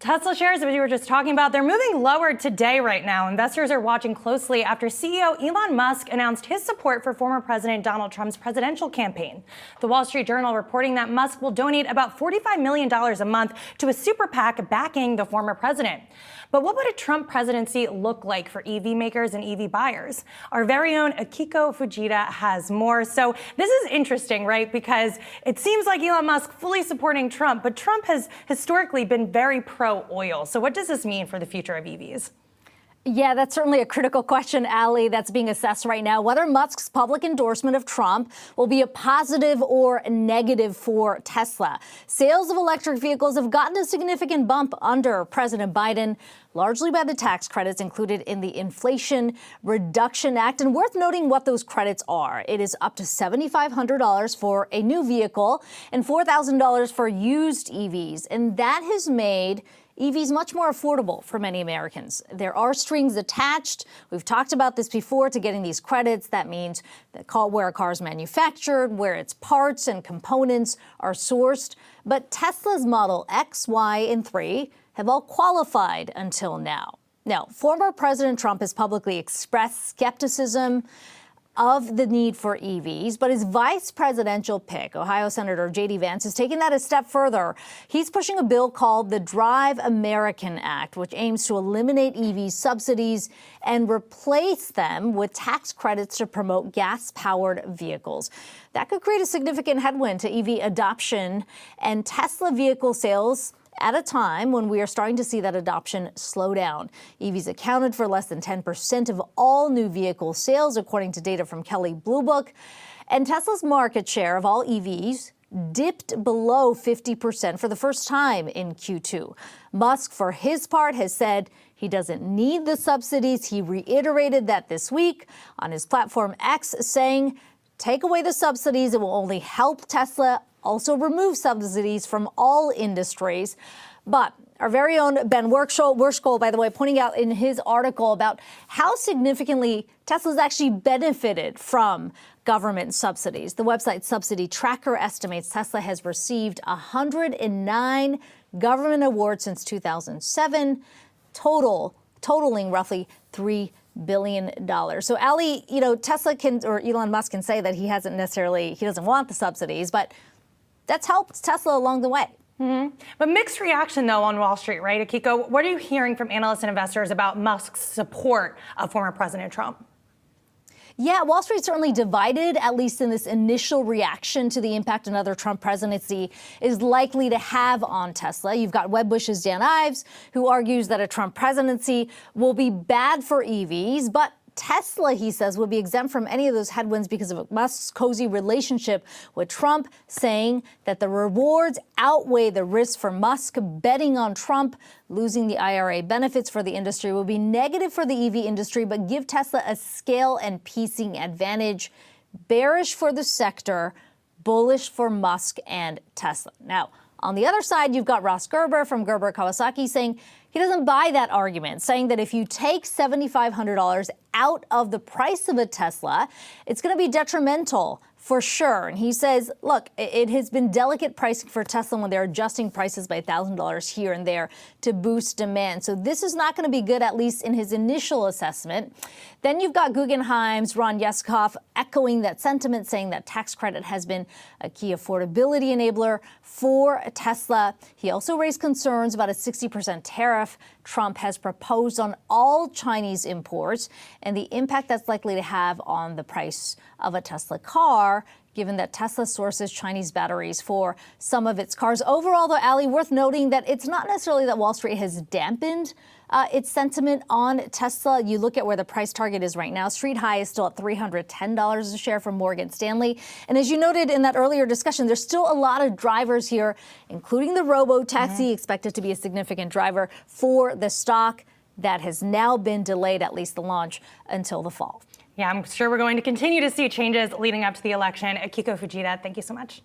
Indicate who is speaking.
Speaker 1: Tesla shares, as we were just talking about, they're moving lower today right now. Investors are watching closely after CEO Elon Musk announced his support for former President Donald Trump's presidential campaign. The Wall Street Journal reporting that Musk will donate about $45 million a month to a super PAC backing the former president. But what would a Trump presidency look like for EV makers and EV buyers? Our very own Akiko Fujita has more. So this is interesting, right? Because it seems like Elon Musk fully supporting Trump, but Trump has historically been very pro-oil. So what does this mean for the future of EVs?
Speaker 2: Yeah, that's certainly a critical question, Ali, that's being assessed right now. Whether Musk's public endorsement of Trump will be a positive or negative for Tesla. Sales of electric vehicles have gotten a significant bump under President Biden, largely by the tax credits included in the Inflation Reduction Act. And worth noting what those credits are. It is up to $7,500 for a new vehicle and $4,000 for used EVs. And that has made EVs much more affordable for many Americans. There are strings attached. We've talked about this before to getting these credits. That means where a car is manufactured, where its parts and components are sourced. But Tesla's Model X, Y, and 3 have all qualified until now. Now, former President Trump has publicly expressed skepticism of the need for EVs, but his vice presidential pick, Ohio Senator JD Vance, is taking that a step further. He's pushing a bill called the Drive American Act, which aims to eliminate EV subsidies and replace them with tax credits to promote gas-powered vehicles. That could create a significant headwind to EV adoption and Tesla vehicle sales at a time when we are starting to see that adoption slow down. EVs accounted for less than 10% of all new vehicle sales, according to data from Kelley Blue Book. And Tesla's market share of all EVs dipped below 50% for the first time in Q2. Musk, for his part, has said he doesn't need the subsidies. He reiterated that this week on his platform X, saying, "Take away the subsidies, it will only help Tesla. Also remove subsidies from all industries." But our very own Ben Werschel, by the way, pointing out in his article about how significantly Tesla's actually benefited from government subsidies. The website Subsidy Tracker estimates Tesla has received 109 government awards since 2007, totaling roughly $3 billion. So, Ali, Tesla or Elon Musk can say that he doesn't want the subsidies, but that's helped Tesla along the way.
Speaker 1: Mm-hmm. But mixed reaction, though, on Wall Street, right, Akiko? What are you hearing from analysts and investors about Musk's support of former President Trump?
Speaker 2: Yeah, Wall Street certainly divided, at least in this initial reaction to the impact another Trump presidency is likely to have on Tesla. You've got Wedbush's Dan Ives, who argues that a Trump presidency will be bad for EVs, but Tesla, he says, would be exempt from any of those headwinds because of Musk's cozy relationship with Trump, saying that the rewards outweigh the risks for Musk. Betting on Trump losing the IRA benefits for the industry will be negative for the EV industry, but give Tesla a scale and piecing advantage. Bearish for the sector, bullish for Musk and Tesla. Now, on the other side, you've got Ross Gerber from Gerber Kawasaki saying he doesn't buy that argument, saying that if you take $7,500 out of the price of a Tesla, it's going to be detrimental for sure. And he says, look, it has been delicate pricing for Tesla when they're adjusting prices by $1,000 here and there to boost demand. So this is not going to be good, at least in his initial assessment. Then you've got Guggenheim's Ron Yeskoff echoing that sentiment, saying that tax credit has been a key affordability enabler for Tesla. He also raised concerns about a 60% tariff Trump has proposed on all Chinese imports and the impact that's likely to have on the price of a Tesla car, given that Tesla sources Chinese batteries for some of its cars. Overall, though, Ali, worth noting that it's not necessarily that Wall Street has dampened its sentiment on Tesla. You look at where the price target is right now. Street high is still at $310 a share from Morgan Stanley. And as you noted in that earlier discussion, there's still a lot of drivers here, including the robo-taxi, expected to be a significant driver for the stock that has now been delayed, at least the launch, until the fall.
Speaker 1: Yeah, I'm sure we're going to continue to see changes leading up to the election. Akiko Fujita, thank you so much.